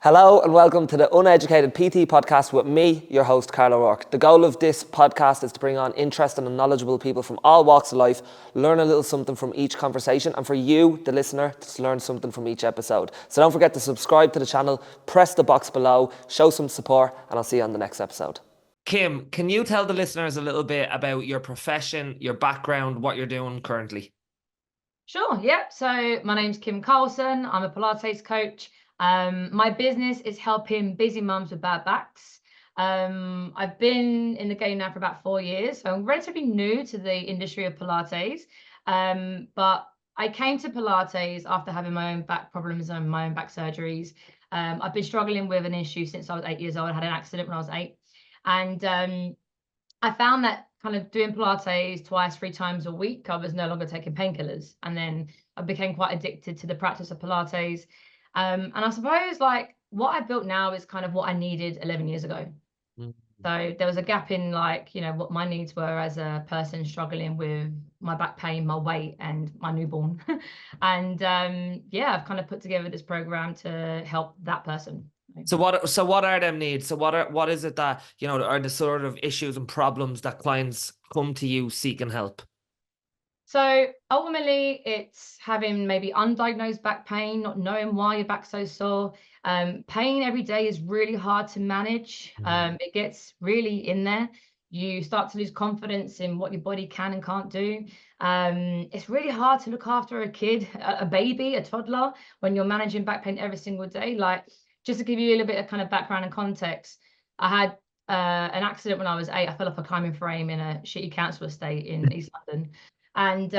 Hello and welcome to the Uneducated PT Podcast with me, your host, Carl O'Rourke. The goal of this podcast is to bring on interesting and knowledgeable people from all walks of life, learn a little something from each conversation, and for you, the listener, to learn something from each episode. So don't forget to subscribe to the channel, press the box below, show some support, and I'll see you on the next episode. Kim, can you tell the listeners a little bit about your profession, your background, what you're doing currently? Sure, yeah. So my name's Kim Karlsson. I'm a Pilates coach. My business is helping busy mums with bad backs. I've been in the game now for about 4 years, so I'm relatively new to the industry of Pilates. But I came to Pilates after having my own back problems and my own back surgeries. I've been struggling with an issue since I was 8 years old. I had an accident when I was 8. And I found that kind of doing Pilates twice, 3 times a week, I was no longer taking painkillers. And then I became quite addicted to the practice of Pilates. And I suppose like what I built now is kind of what I needed 11 years ago. So there was a gap in what my needs were as a person struggling with my back pain, my weight, and my newborn. And I've kind of put together this program to help that person. So what are them needs? So what is it that, are the sort of issues and problems that clients come to you seeking help? So ultimately, it's having maybe undiagnosed back pain, not knowing why your back's so sore. Pain every day is really hard to manage. It gets really in there. You start to lose confidence in what your body can and can't do. It's really hard to look after a kid, a baby, a toddler, when you're managing back pain every single day. Like, just to give you a little bit of kind of background and context, I had an accident when I was 8. I fell off a climbing frame in a shitty council estate in East London. And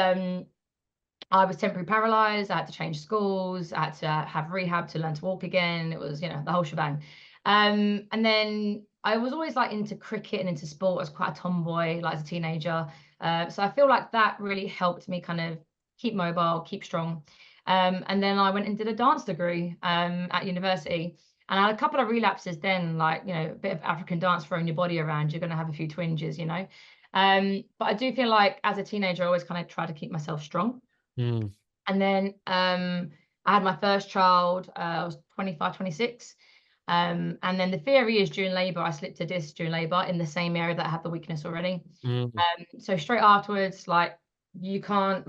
I was temporarily paralyzed. I had to change schools. I had to have rehab to learn to walk again. It was, the whole shebang. And then I was always like into cricket and into sport. I was quite a tomboy, like as a teenager. So I feel like that really helped me kind of keep mobile, keep strong. And then I went and did a dance degree at university. And I had a couple of relapses then, like, a bit of African dance throwing your body around. You're going to have a few twinges, But I do feel like as a teenager, I always kind of try to keep myself strong. And then I had my first child. I was 25, 26. And then the theory is during labor, I slipped a disc during labor in the same area that I had the weakness already. So straight afterwards, you can't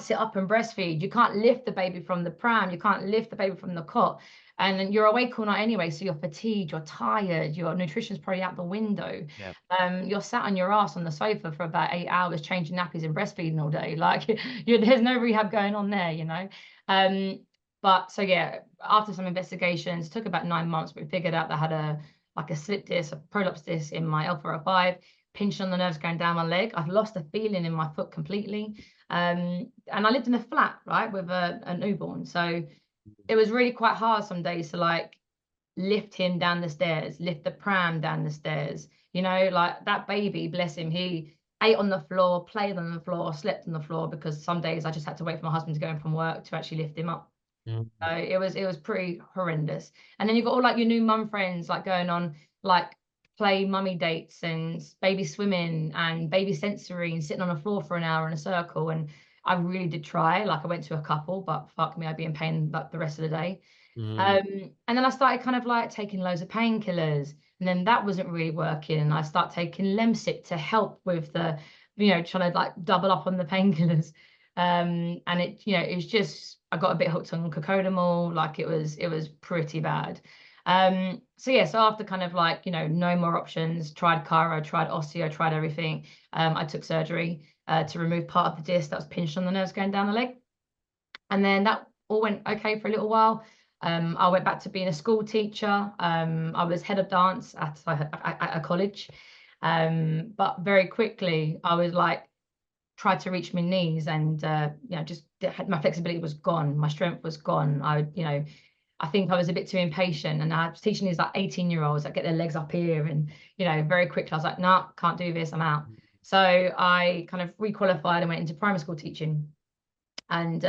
sit up and breastfeed. You can't lift the baby from the pram. You can't lift the baby from the cot. And then you're awake all night anyway, so you're fatigued, you're tired, your nutrition's probably out the window. You're sat on your ass on the sofa for about 8 hours changing nappies and breastfeeding all day. Like there's no rehab going on there. But so yeah, after some investigations, took about 9 months, but we figured out that I had a slip disc, a prolapse disc in my L405, pinched on the nerves going down my leg. I've lost the feeling in my foot completely. And I lived in a flat, right, with a newborn. So it was really quite hard some days to lift him down the stairs, lift the pram down the stairs. Like that baby, bless him, he ate on the floor, played on the floor, slept on the floor, because some days I just had to wait for my husband to go in from work to actually lift him up. So it was pretty horrendous. And then you've got all your new mum friends going on play mummy dates and baby swimming and baby sensory and sitting on the floor for an hour in a circle. And I really did try. I went to a couple, but fuck me, I'd be in pain the rest of the day. And then I started kind of taking loads of painkillers, and then that wasn't really working. And I started taking Lemsip to help with the, trying to double up on the painkillers. And it's just, I got a bit hooked on cocodamol. It was pretty bad. So after kind of no more options, tried chiro, tried osteo, tried everything. I took surgery to remove part of the disc that was pinched on the nerves going down the leg. And then that all went okay for a little while. I went back to being a school teacher. I was head of dance at a college. But very quickly I was tried to reach my knees, and just my flexibility was gone. My strength was gone. I think I was a bit too impatient, and I was teaching these 18-year-olds that get their legs up here, and very quickly I was like, nah, can't do this, I'm out. So I kind of requalified and went into primary school teaching. And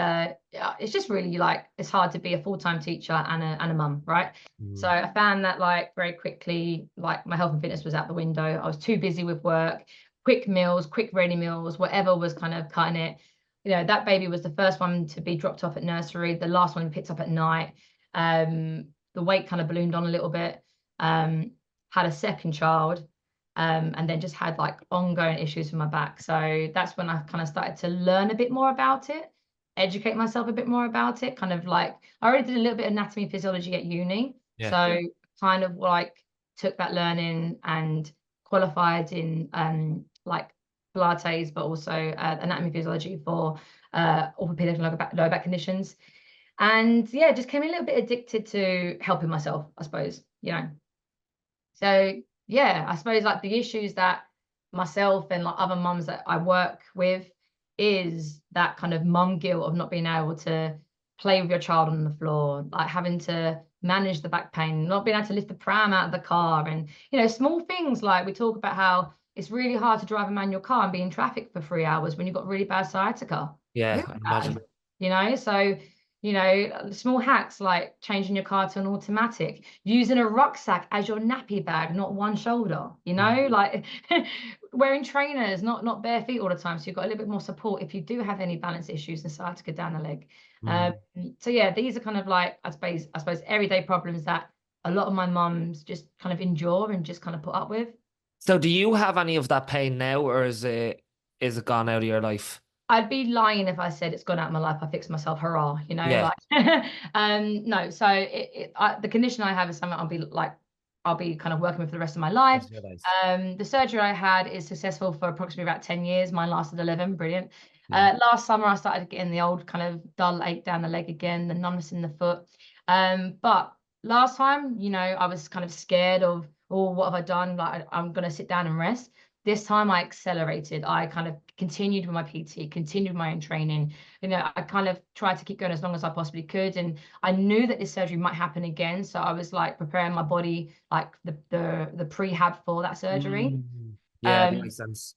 it's just really it's hard to be a full-time teacher and a mum, right? So I found that very quickly my health and fitness was out the window. I was too busy with work, quick meals, quick ready meals, whatever was kind of cutting it. That baby was the first one to be dropped off at nursery, the last one picked up at night. The the weight kind of ballooned on a little bit. Had a second child, and then just had like ongoing issues with my back. So that's when I kind of started to learn a bit more about it, educate myself a bit more about it. Kind of like I already did a little bit of anatomy and physiology at uni. Yeah. So kind of like took that learning and qualified in like Pilates, but also anatomy and physiology for orthopedic and lower back conditions. And yeah, just came a little bit addicted to helping myself, I suppose, you know. So yeah, I suppose like the issues that myself and like other mums that I work with is that kind of mum guilt of not being able to play with your child on the floor, like having to manage the back pain, not being able to lift the pram out of the car, and you know, small things like we talk about how it's really hard to drive a manual car and be in traffic for 3 hours when you've got really bad sciatica. Yeah, Really I bad, imagine. you know. So you know, small hacks like changing your car to an automatic, using a rucksack as your nappy bag, not one shoulder, you know, like wearing trainers, not bare feet all the time. So you've got a little bit more support if you do have any balance issues and sciatica down the leg. Um, so yeah, these are kind of like, I suppose everyday problems that a lot of my mums just kind of endure and just kind of put up with. So do you have any of that pain now, or is it gone out of your life? I'd be lying if I said it's gone out of my life. I fixed myself, hurrah, you know, Yeah. like, no. So the condition I have is something I'll be kind of working with for the rest of my life. That's nice. The surgery I had is successful for approximately about 10 years. Mine lasted 11, brilliant. Yeah. Last summer I started getting the old kind of dull ache down the leg again, the numbness in the foot. But last time, you know, I was kind of scared of, oh, what have I done? Like I'm gonna sit down and rest. This time I accelerated. I kind of continued with my PT, continued my own training. You know, I kind of tried to keep going as long as I possibly could. And I knew that this surgery might happen again. So I was like preparing my body, like the prehab for that surgery. Yeah, that Um, makes sense.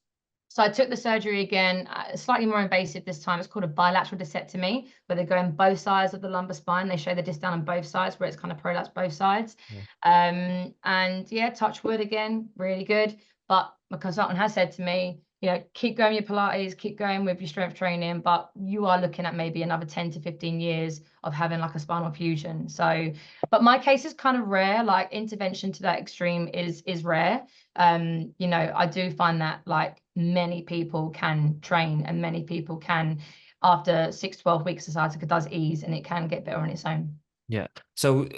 so I took the surgery again, slightly more invasive this time. It's called a bilateral discectomy, where they go on both sides of the lumbar spine. They show the disc down on both sides, where it's kind of prolapsed both sides. Yeah. And yeah, touch wood again, really good. But my consultant has said to me, you know, keep going your Pilates, keep going with your strength training, but you are looking at maybe another 10 to 15 years of having like a spinal fusion. So, but my case is kind of rare. Like intervention to that extreme is rare. You know, I do find that like many people can train and many people can, after 6 to 12 weeks, the sciatica does ease and it can get better on its own. Yeah. So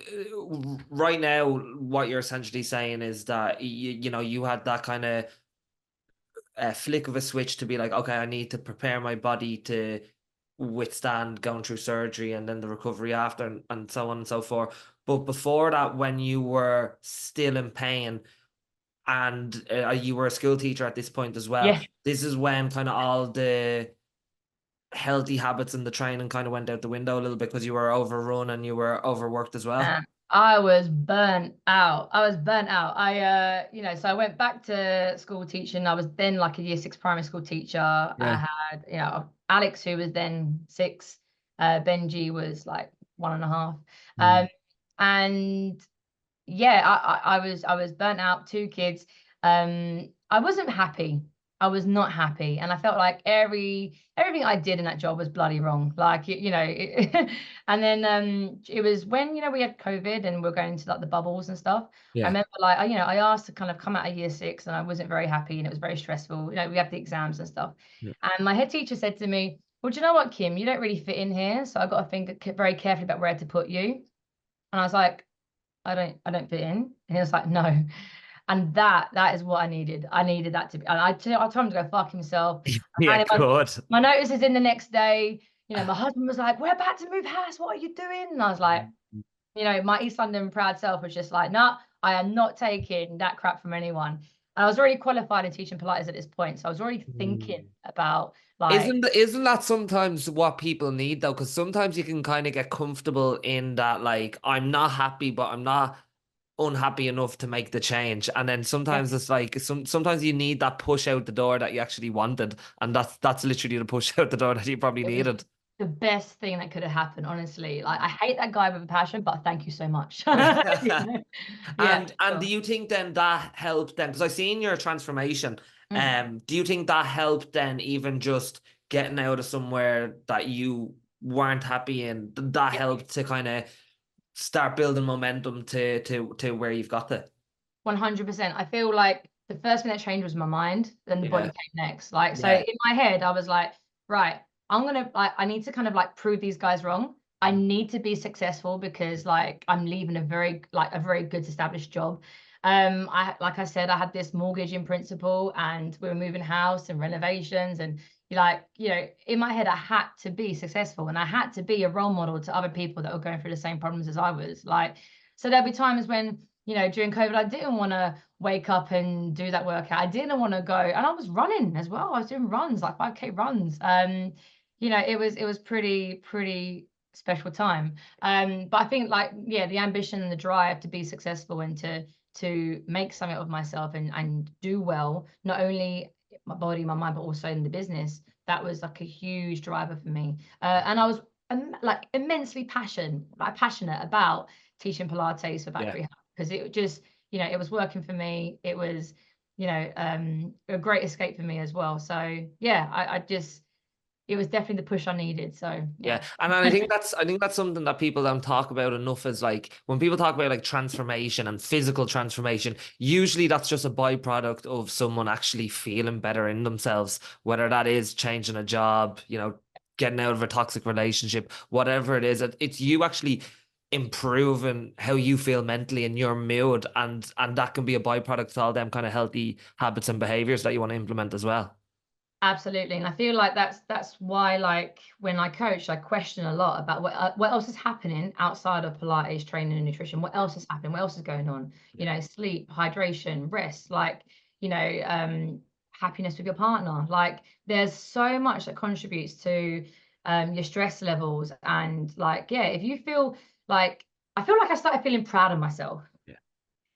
right now, what you're essentially saying is that you know you had that kind of flick of a switch to be like, okay, I need to prepare my body to withstand going through surgery and then the recovery after and so on and so forth. But before that, when you were still in pain and you were a school teacher at this point as well, Yeah. this is when kind of all the healthy habits and the training kind of went out the window a little bit because you were overrun and you were overworked as well. I was burnt out. I was burnt out. You know, so I went back to school teaching. I was then like a year 6 primary school teacher. Yeah. I had, you know, Alex, who was then 6. Benji was like 1.5. And yeah, I was burnt out, 2 kids. I wasn't happy. I was not happy, and I felt like everything I did in that job was bloody wrong. Like you know, and then it was when, you know, we had COVID and we're going to like the bubbles and stuff. I Yeah. remember like you know, I asked to kind of come out of year 6 and I wasn't very happy and it was very stressful. You know, we had the exams and stuff, Yeah. and my head teacher said to me, "Well, do you know what, Kim? You don't really fit in here, so I got to think very carefully about where to put you." And I was like, I don't fit in. And he was like, no. And that is what I needed. I needed that to be. And I told him to go fuck himself. Yeah, And good. my notice is in the next day. You know, my husband was like, "We're about to move house. What are you doing?" And I was like, you know, my East London proud self was just like, "No, I am not taking that crap from anyone." And I was already qualified in teaching Pilates at this point, so I was already thinking about like, Isn't that sometimes what people need though? Because sometimes you can kind of get comfortable in that, like, I'm not happy, but I'm not unhappy enough to make the change. And then yeah, sometimes it's like sometimes you need that push out the door that you actually wanted. And that's literally the push out the door that you probably it was needed. the best thing that could have happened, honestly. Like, I hate that guy with a passion, but thank you so much. You know? Yeah. And do Sure. you think then that helped then? Because I seen your transformation. Mm. Do you think that helped then even just getting out of somewhere that you weren't happy in? That Yeah. helped to kind of start building momentum to where you've got to. 100%. I feel like the first thing that changed was my mind, then the body Yeah. came next. Like, so Yeah. in my head, I was like, right, I need to kind of like prove these guys wrong. I need to be successful because like I'm leaving a very good established job. Like I said, I had this mortgage in principle and we were moving house and renovations and like, in my head, I had to be successful and I had to be a role model to other people that were going through the same problems as I was. Like, so there'll be times when, during COVID, I didn't want to wake up and do that workout. I didn't want to go, and I was running as well. I was doing runs, like 5K runs. It was pretty special time. But I think like, yeah, the ambition and the drive to be successful and to make something of myself and do well, not only my body, my mind, but also in the business. That was like a huge driver for me. And I was like immensely passionate about teaching Pilates for factory health because it just, it was working for me. It was, a great escape for me as well. So yeah, I just, it was definitely the push I needed. So Yeah. yeah. And I think that's something that people don't talk about enough is like when people talk about like transformation and physical transformation, usually that's just a byproduct of someone actually feeling better in themselves, whether that is changing a job, getting out of a toxic relationship, whatever it is. It's you actually improving how you feel mentally and your mood, and that can be a byproduct to all them kind of healthy habits and behaviors that you want to implement as well. Absolutely. And I feel like that's why like when I coach, I question a lot about what else is happening outside of Pilates training and nutrition. What else is happening? What else is going on? Sleep, hydration, rest, like, happiness with your partner. Like there's so much that contributes to your stress levels. And like, yeah, if you feel like I feel like I started feeling proud of myself. Yeah.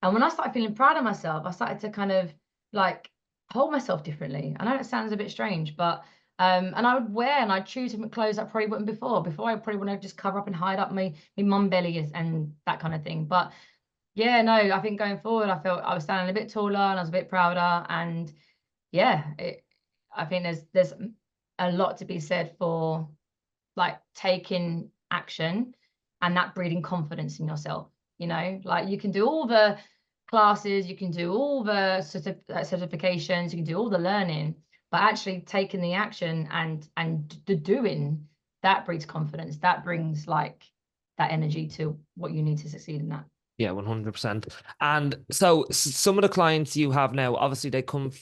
And when I started feeling proud of myself, I started to kind of like hold myself differently. I know it sounds a bit strange, but and I would wear and I'd choose different clothes that I probably wouldn't before. Before I probably want to just cover up and hide up my mum belly and that kind of thing. But yeah, no, I think going forward, I felt I was standing a bit taller and I was a bit prouder. And yeah, I think there's a lot to be said for like taking action and that breeding confidence in yourself. Like you can do all the classes, you can do all the certifications, you can do all the learning, but actually taking the action and the doing, that breeds confidence. That brings like that energy to what you need to succeed in that. Yeah, 100%. And so some of the clients you have now, obviously they come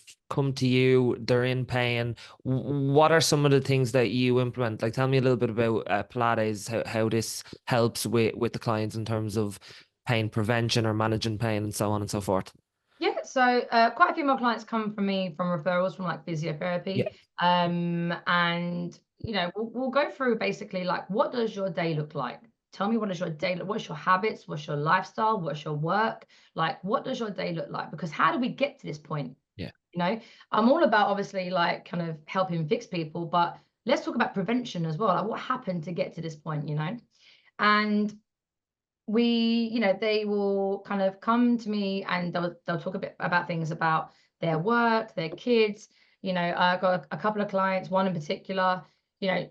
to you, they're in pain. What are some of the things that you implement? Like tell me a little bit about Pilates, how this helps with the clients in terms of pain prevention or managing pain and so on and so forth. Yeah, so quite a few more clients come from me from referrals from like Yeah. physiotherapy. And we'll go through basically like what does your day look like? Tell me what is your day look, what's your habits, what's your lifestyle, what's your work? Like what does your day look like? Because how do we get to this point? Yeah. I'm all about obviously like kind of helping fix people, but let's talk about prevention as well. Like what happened to get to this point? And they will kind of come to me and they'll talk a bit about things about their work, their kids. I got a couple of clients, one in particular,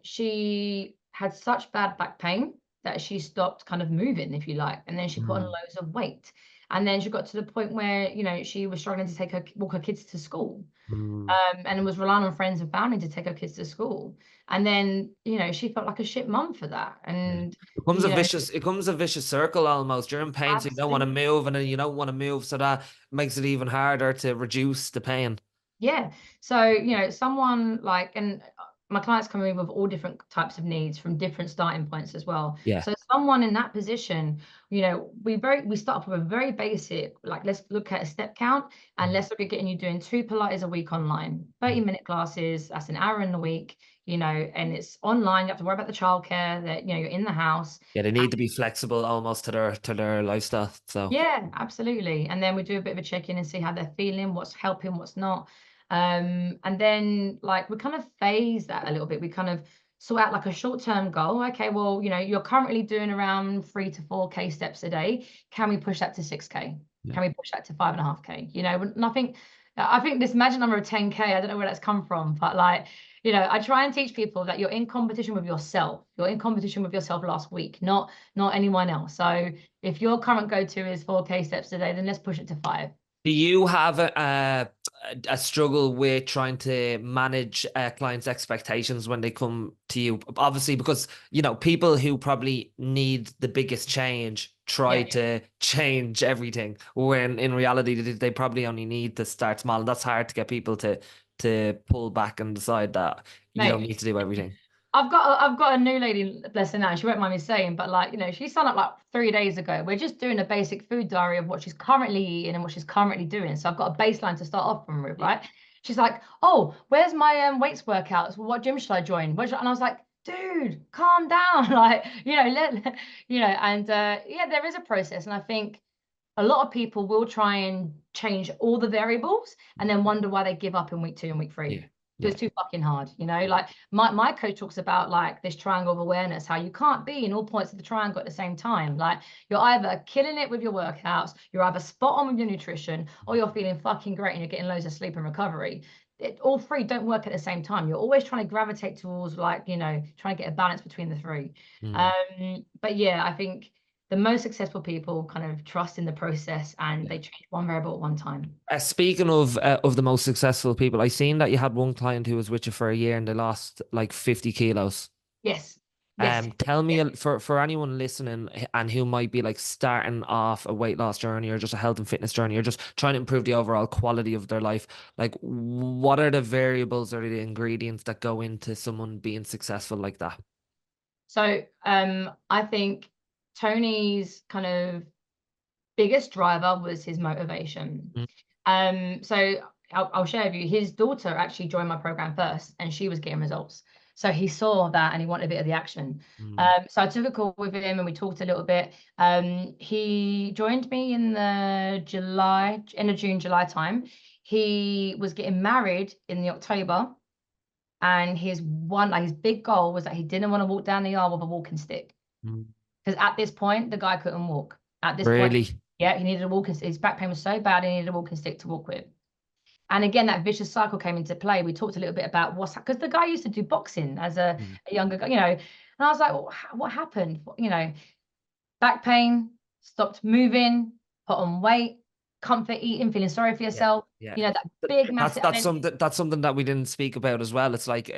she had such bad back pain that she stopped kind of moving, if you like, and then she put on Mm. loads of weight. And then she got to the point where, she was struggling to walk her kids to school. Mm. And was relying on friends and family to take her kids to school. And then, she felt like a shit mum for that. Yeah. And, It becomes a vicious circle almost. You're in pain, so you don't want to absolutely. move, and then you don't want to move, so that makes it even harder to reduce the pain. Yeah. So, someone like, and my clients come in with all different types of needs from different starting points as well. Yeah. So someone in that position, we start off with a very basic, like let's look at a step count and let's look at getting you doing 2 Pilates a week online, 30-minute classes, that's an hour in the week, and it's online. You have to worry about the childcare that, you're in the house. Yeah, they need to be flexible almost to their lifestyle. So Yeah, absolutely. And then we do a bit of a check-in and see how they're feeling, what's helping, what's not. And then like we kind of phase that a little bit. We kind of sort out like a short-term goal. Okay, well, you're currently doing around 3 to 4K steps a day. Can we push that to 6K? yeah. Can we push that to 5.5K? And I think this magic number of 10K, I don't know where that's come from, but like, I try and teach people that you're in competition with yourself. You're in competition with yourself last week, not anyone else. So if your current go-to is 4K steps a day, then let's push it to 5. Do you have a struggle with trying to manage clients' expectations when they come to you? Obviously, because, people who probably need the biggest change try to change everything, when in reality they probably only need to start small. And that's hard to get people to pull back and decide that you don't need to do everything. I've got a new lady, bless her now, she won't mind me saying, but she signed up like 3 days ago. We're just doing a basic food diary of what she's currently eating and what she's currently doing. So I've got a baseline to start off from, right? She's like, oh, where's my weights workouts? What gym should I join? And I was like, dude, calm down. There is a process. And I think a lot of people will try and change all the variables and then wonder why they give up in week 2 and week 3. Yeah. It's too fucking hard, Like my coach talks about like this triangle of awareness, how you can't be in all points of the triangle at the same time. Like you're either killing it with your workouts, you're either spot on with your nutrition, or you're feeling fucking great and you're getting loads of sleep and recovery. All 3 don't work at the same time. You're always trying to gravitate towards trying to get a balance between the 3. But yeah, I think the most successful people kind of trust in the process and they change one variable at one time. Speaking of the most successful people, I seen that you had one client who was with you for a year and they lost like 50 kilos. Yes. Tell me, for anyone listening and who might be like starting off a weight loss journey or just a health and fitness journey or just trying to improve the overall quality of their life, like what are the variables or the ingredients that go into someone being successful like that? So I think Tony's kind of biggest driver was his motivation. So I'll share with you, his daughter actually joined my program first and she was getting results. So he saw that and he wanted a bit of the action. So I took a call with him and we talked a little bit. He joined me in the June, July time. He was getting married in the October. And his big goal was that he didn't want to walk down the aisle with a walking stick. Because at this point, the guy couldn't walk. At this point, he needed a walking stick. His back pain was so bad, he needed a walking stick to walk with. And again, that vicious cycle came into play. We talked a little bit about because the guy used to do boxing as a younger guy, and I was like, well, what happened? Back pain, stopped moving, put on weight, comfort eating, feeling sorry for yourself. That big massive. That's something that we didn't speak about as well. It's like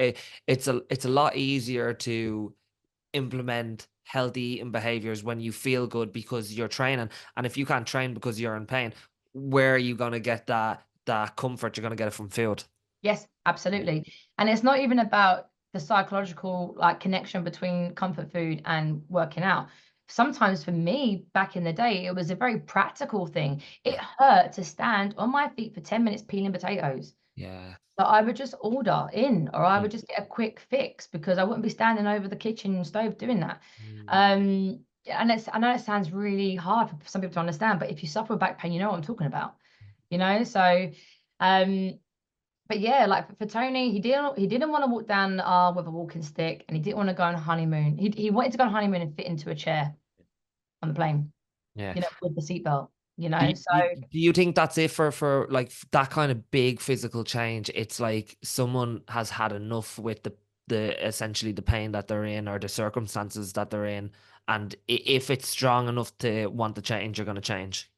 it's a lot easier to implement healthy eating behaviors when you feel good because you're training. And if you can't train because you're in pain, where are you going to get that comfort? You're going to get it from food. Yes, absolutely. And it's not even about the psychological connection between comfort food and working out. Sometimes for me back in the day, it was a very practical thing. It hurt to stand on my feet for 10 minutes peeling potatoes. So I would just order in, or I would just get a quick fix because I wouldn't be standing over the kitchen stove doing that. And I know it sounds really hard for some people to understand, but if you suffer with back pain, you know what I'm talking about. So but yeah, like for Tony, he didn't want to walk down the aisle with a walking stick, and he didn't want to go on a honeymoon. He wanted to go on a honeymoon and fit into a chair on the plane. With the seatbelt. Do you think that's it for like that kind of big physical change? It's like someone has had enough with the essentially the pain that they're in or the circumstances that they're in, and if it's strong enough to want to change, you're going to change.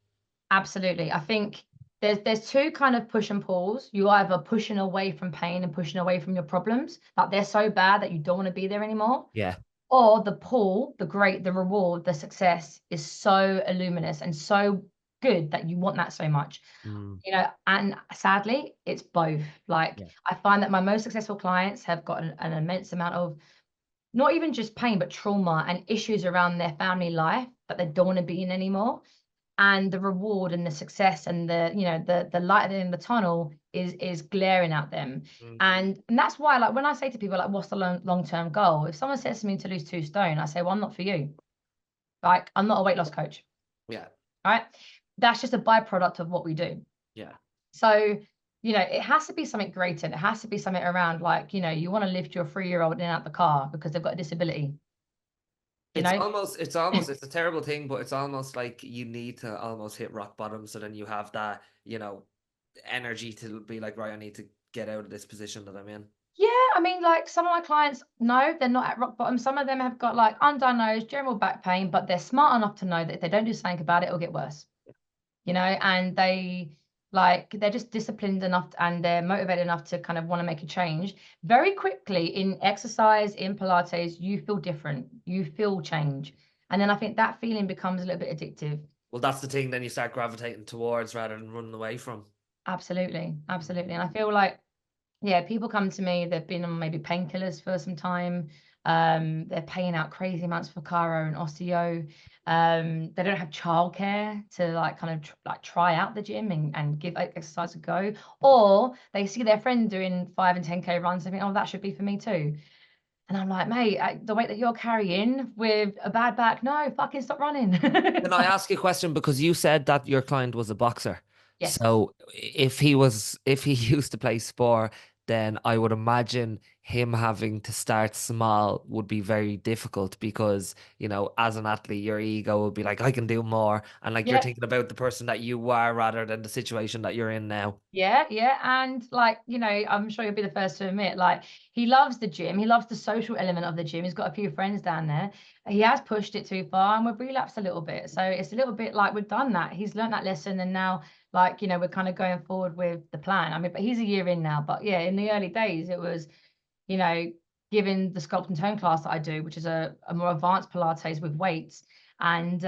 Absolutely. I think there's 2 kind of push and pulls. You either pushing away from pain and pushing away from your problems, like they're so bad that you don't want to be there anymore. Or the pull, the reward, the success is so illuminous and so good that you want that so much. And sadly, it's both. I find that my most successful clients have got an immense amount of not even just pain, but trauma and issues around their family life that they don't want to be in anymore. And the reward and the success and the light at the end of the tunnel is glaring at them. And that's why, like, when I say to people, like, what's the long-term goal? If someone says to me to lose 2 stone, I say, well, I'm not for you. Like, I'm not a weight loss coach. Right? That's just a byproduct of what we do. So, it has to be something greater. It has to be something around, like, you want to lift your 3-year-old in and out the car because they've got a disability. It's a terrible thing, but it's almost like you need to almost hit rock bottom so then you have that, energy to be like, right, I need to get out of this position that I'm in. Yeah, I mean, like some of my clients, no, they're not at rock bottom. Some of them have got like undiagnosed general back pain, but they're smart enough to know that if they don't do something about it, it'll get worse. And they're just disciplined enough and they're motivated enough to kind of want to make a change. Very quickly in exercise, in Pilates, you feel different. You feel change. And then I think that feeling becomes a little bit addictive. Well, that's the thing then you start gravitating towards rather than running away from. Absolutely. Absolutely. And I feel like, yeah, people come to me, they've been on maybe painkillers for some time. They're paying out crazy amounts for chiro and osteo. They don't have childcare to like kind of like try out the gym and give exercise a go. Or they see their friend doing 5 and 10K runs and think, oh, that should be for me too. And I'm like, mate, the weight that you're carrying with a bad back, no, fucking stop running. Can I ask you a question? Because you said that your client was a boxer. Yes. So if he used to play sport, then I would imagine him having to start small would be very difficult because, as an athlete, your ego would be like, I can do more. And like you're Yeah. thinking about the person that you are rather than the situation that you're in now. Yeah, yeah. And like, I'm sure you'll be the first to admit, like, he loves the gym. He loves the social element of the gym. He's got a few friends down there. He has pushed it too far and we've relapsed a little bit. So it's a little bit like we've done that. He's learned that lesson and now, like, we're kind of going forward with the plan. I mean, but he's a year in now. But yeah, in the early days, it was, you know, given the sculpt and tone class that I do, which is a more advanced Pilates with weights. And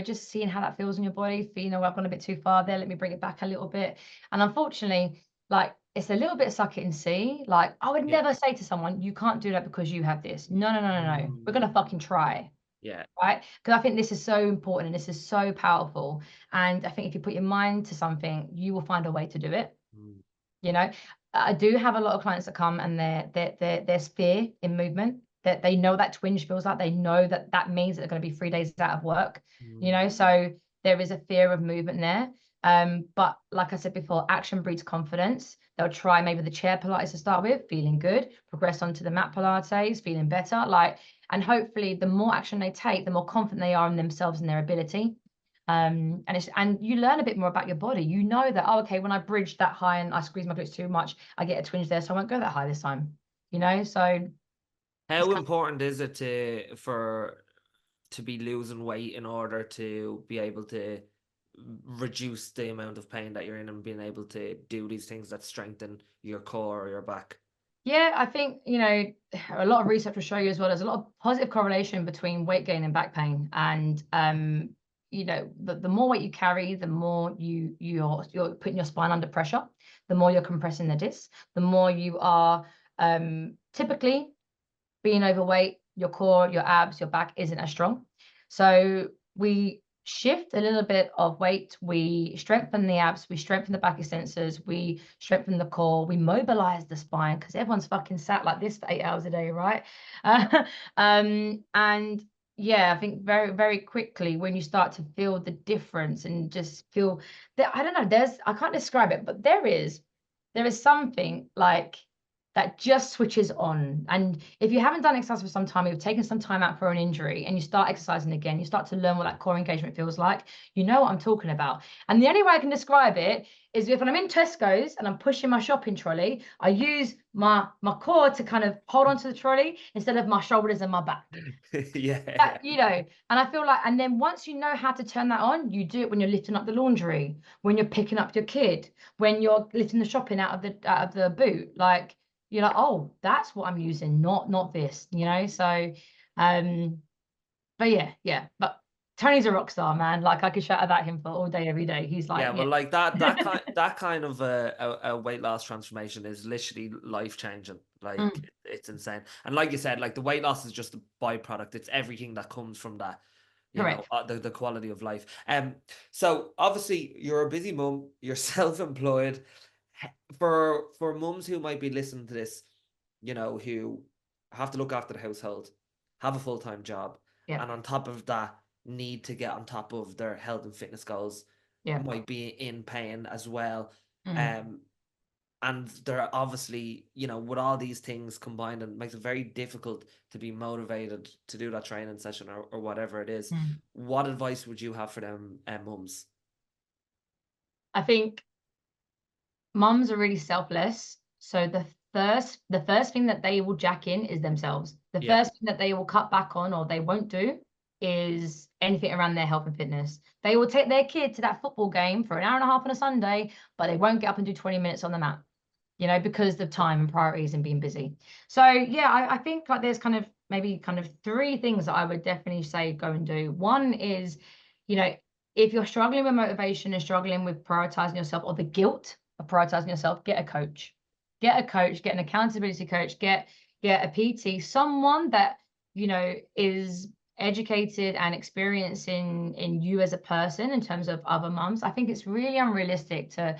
just seeing how that feels in your body, I've gone a bit too far there, let me bring it back a little bit. And unfortunately, like it's a little bit suck it and see. Like I would Yeah. never say to someone, you can't do that because you have this. No, no, no, no, no. We're gonna fucking try. Yeah. Right. Because I think this is so important and this is so powerful. And I think if you put your mind to something, you will find a way to do it. Mm. I do have a lot of clients that come and there's fear in movement, that they know that twinge feels like, they know that means that they're going to be 3 days out of work, so there is a fear of movement there. But like I said before, action breeds confidence. They'll try maybe the chair Pilates to start with, feeling good, progress onto the mat Pilates, feeling better, and hopefully the more action they take, the more confident they are in themselves and their ability. And you learn a bit more about your body. You know that, oh, okay, when I bridge that high and I squeeze my glutes too much, I get a twinge there, so I won't go that high this time. So How important is it to be losing weight in order to be able to reduce the amount of pain that you're in and being able to do these things that strengthen your core or your back? yeah, I think, a lot of research will show you as well, there's a lot of positive correlation between weight gain and back pain. And the more weight you carry, the more you're putting your spine under pressure, the more you're compressing the disc, the more you are typically being overweight, your core, your abs, your back isn't as strong. So we shift a little bit of weight, we strengthen the abs, we strengthen the back extensors, we strengthen the core, we mobilize the spine because everyone's fucking sat like this for 8 hours a day, right? And yeah, I think very, very quickly when you start to feel the difference and just feel that, I don't know, I can't describe it, but there is something like that just switches on. And if you haven't done exercise for some time, you've taken some time out for an injury and you start exercising again, you start to learn what that core engagement feels like. You know what I'm talking about. And the only way I can describe it is if when I'm in Tesco's and I'm pushing my shopping trolley, I use my core to kind of hold onto the trolley instead of my shoulders and my back. Yeah. And I feel like, and then once you know how to turn that on, you do it when you're lifting up the laundry, when you're picking up your kid, when you're lifting the shopping out of the boot, like, you're like, oh, that's what I'm using, not this, So, but yeah. But Tony's a rock star, man. Like I could shout about him for all day, every day. He's like, Yeah, well, like that kind of a weight loss transformation is literally life changing. Like it's insane. And like you said, like the weight loss is just a byproduct. It's everything that comes from that. Correct. The quality of life. So obviously you're a busy mum, you're self-employed. For mums who might be listening to this, who have to look after the household, have a full-time job, Yeah. and on top of that, need to get on top of their health and fitness goals, Yeah. might be in pain as well. Mm. And they're obviously, with all these things combined, and it makes it very difficult to be motivated to do that training session or whatever it is. What advice would you have for them mums? I think mums are really selfless. So the the first thing that they will jack in is themselves. The first thing that they will cut back on or they won't do is anything around their health and fitness. They will take their kid to that football game for an hour and a half on a Sunday, but they won't get up and do 20 minutes on the mat, because of time and priorities and being busy. So yeah, I think like there's maybe three things that I would definitely say go and do. One is, if you're struggling with motivation and struggling with prioritizing yourself or the guilt of prioritizing yourself, get a coach. Get a coach, get an accountability coach, get a PT, someone that, is educated and experienced in you as a person in terms of other mums. I think it's really unrealistic to,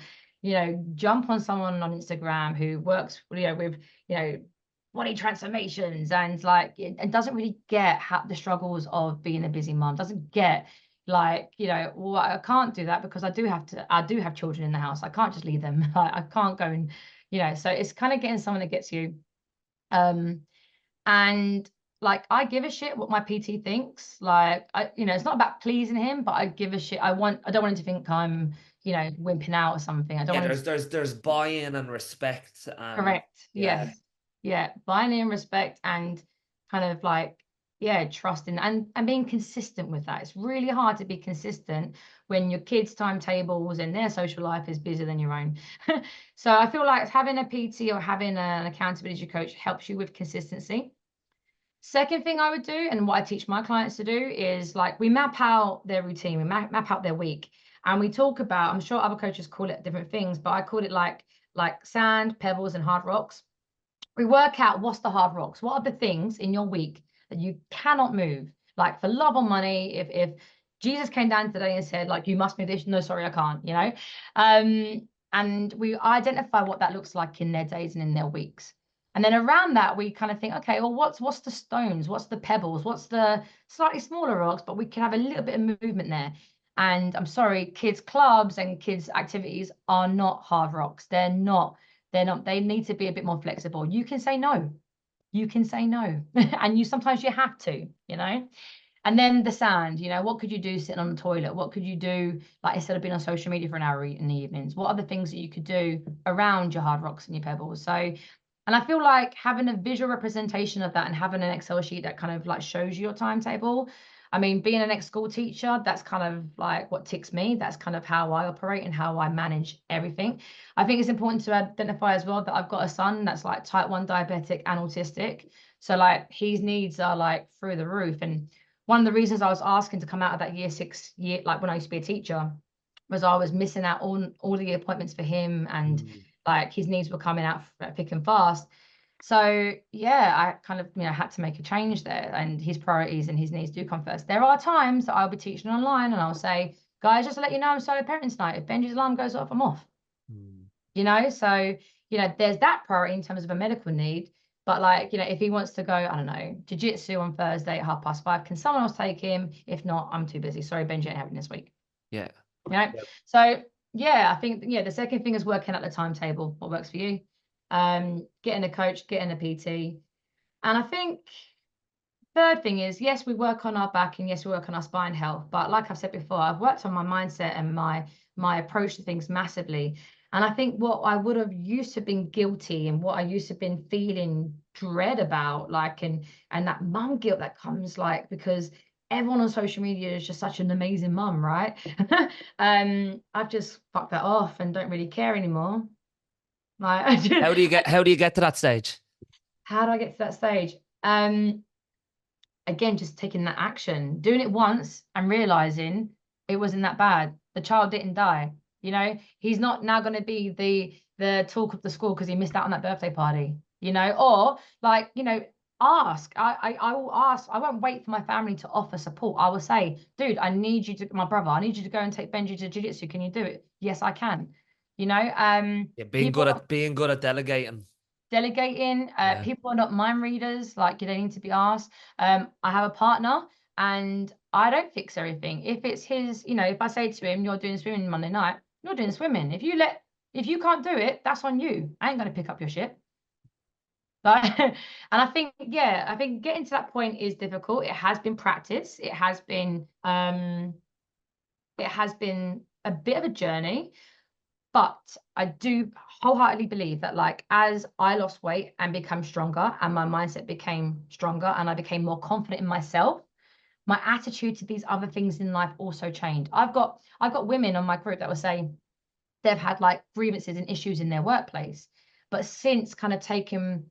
jump on someone on Instagram who works, with, body transformations and and doesn't really get the struggles of being a busy mom, doesn't get well, I can't do that because I do have children in the house. I can't just leave them. I can't go and, so it's kind of getting someone that gets you. And I give a shit what my PT thinks. It's not about pleasing him, but I give a shit. I don't want him to think I'm, wimping out or something. I don't want there's buy-in and respect. Correct. Yes. Yeah. Buy-in and respect and trusting and being consistent with that. It's really hard to be consistent when your kids' timetables and their social life is busier than your own. So I feel like having a PT or having an accountability coach helps you with consistency. Second thing I would do, and what I teach my clients to do, is we map out their routine, we map out their week, and we talk about, I'm sure other coaches call it different things, but I call it like sand, pebbles, and hard rocks. We work out what's the hard rocks. What are the things in your week that you cannot move? Like for love or money, if Jesus came down today and said, you must move this, no, sorry, I can't, and we identify what that looks like in their days and in their weeks. And then around that, we kind of think, okay, well, what's the stones? What's the pebbles? What's the slightly smaller rocks? But we can have a little bit of movement there. And I'm sorry, kids' clubs and kids' activities are not hard rocks. They're not. They need to be a bit more flexible. You can say no. You can say no. And sometimes you have to, And then the sand, what could you do sitting on the toilet? What could you do, instead of being on social media for an hour in the evenings? What are the things that you could do around your hard rocks and your pebbles? So, and I feel like having a visual representation of that and having an Excel sheet that kind of shows you your timetable. I mean, being an ex-school teacher, that's kind of what ticks me. That's kind of how I operate and how I manage everything. I think it's important to identify as well that I've got a son that's type 1 diabetic and autistic. So his needs are through the roof. And one of the reasons I was asking to come out of that year 6 when I used to be a teacher was I was missing out on all the appointments for him and his needs were coming out thick and fast. So yeah, I kind of had to make a change there, and his priorities and his needs do come first. There are times that I'll be teaching online and I'll say, guys, just to let you know, I'm solo parents night. If Benji's alarm goes off, I'm off. So there's that priority in terms of a medical need. But if he wants to go, I don't know, jiu-jitsu on Thursday at 5:30, can someone else take him? If not, I'm too busy. Sorry, Benji ain't having this week. Yeah. Yep. So yeah, I think the second thing is working out the timetable, what works for you. Getting a coach, getting a PT. And I think third thing is, yes, we work on our back and yes, we work on our spine health. But like I've said before, I've worked on my mindset and my approach to things massively. And I think what I would have used to been guilty and what I used to been feeling dread about, and that mum guilt that comes because everyone on social media is just such an amazing mum, right? I've just fucked that off and don't really care anymore. How do you get to that stage? How do I get to that stage? Again, just taking that action, doing it once and realizing it wasn't that bad. The child didn't die. He's not now going to be the talk of the school because he missed out on that birthday party, or ask. I will ask. I won't wait for my family to offer support. I will say, dude, I need you to go and take Benji to jiu-jitsu. Can you do it? Yes, I can. Being good at delegating. People are not mind readers. They need to be asked. I have a partner and I don't fix everything. If it's his, if I say to him, you're doing swimming Monday night, you're doing swimming. If you can't do it, that's on you. I ain't going to pick up your shit. And I think getting to that point is difficult. It has been practice. It has been a bit of a journey. But I do wholeheartedly believe that, like, as I lost weight and become stronger and my mindset became stronger and I became more confident in myself, my attitude to these other things in life also changed. I've got women on my group that will say they've had like grievances and issues in their workplace, but since kind of taking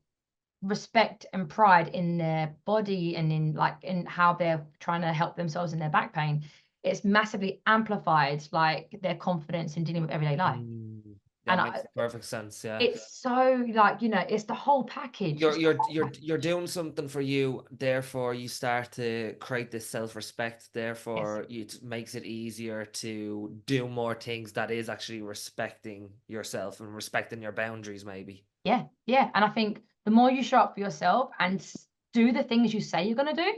respect and pride in their body and in like in how they're trying to help themselves in their back pain, it's massively amplified like their confidence in dealing with everyday life. Mm. Yeah, And makes perfect sense. Yeah. it's so like, it's the whole package. You're It's the you're whole you're package. you're doing something for you, therefore you start to create this self-respect, Yes. therefore it makes it easier to do more things that is actually respecting yourself and respecting your boundaries maybe. Yeah, yeah. And I think the more you show up for yourself and do the things you say you're going to do,